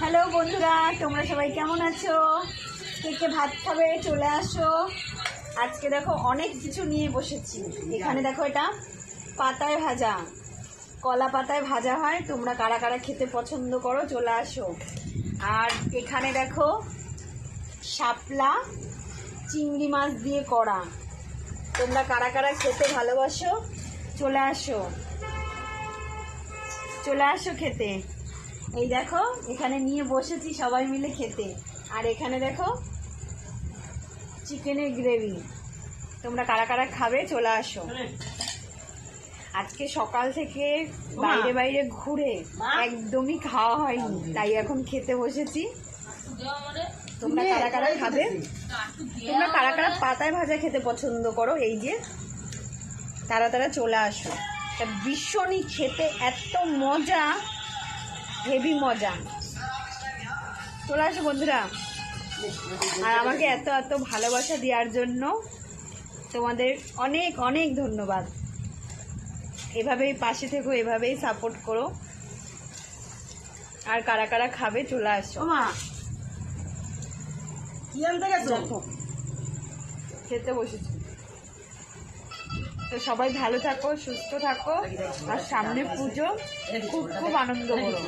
Hello বন্ধুরা, তোমরা সবাই কেমন আছো? কে কে ভাত খাবে চলে আসো। আজকে দেখো অনেক কিছু নিয়ে বসেছি। এখানে দেখো এটা পাতায় ভাজা, কলা পাতায় ভাজা হয়। তোমরা কারা কারা খেতে পছন্দ করো চলে আসো। আর এখানে দেখো শাপলা চিংড়ি মাছ দিয়ে করা। তোমরা কারা কারা খেতে ভালোবাসো চলে আসো, চলে আসো খেতে। এই দেখো এখানে নিয়ে বসেছি সবাই মিলে খেতে। আর এখানে দেখো চিকেনের গ্রেভি। তোমরা কারা কারা খাবে চলে আসো। আজকে সকাল থেকে বাইরে বাইরে ঘুরে একদমই খাওয়া হয়নি, তাই এখন খেতে বসেছি। তোমরা কারা কারা খাবে? তোমরা কারা কারা পাতায় ভাজা খেতে পছন্দ করো? এই যে তারা তারা চলে আসো। তা ভীষণই খেতে এত মজা, হেভি মজা। চলে আসো বন্ধুরা। আর আমাকে এত এত ভালোবাসা দেওয়ার জন্য তোমাদের অনেক অনেক ধন্যবাদ। এভাবেই পাশে থেকো, এভাবেই সাপোর্ট করো। আর কারা কারা খাবে চলে আসো। দেখো খেতে বসেছি। তো সবাই ভালো থাকো, সুস্থ থাকো। আর সামনে পুজো, খুব খুব আনন্দ করো।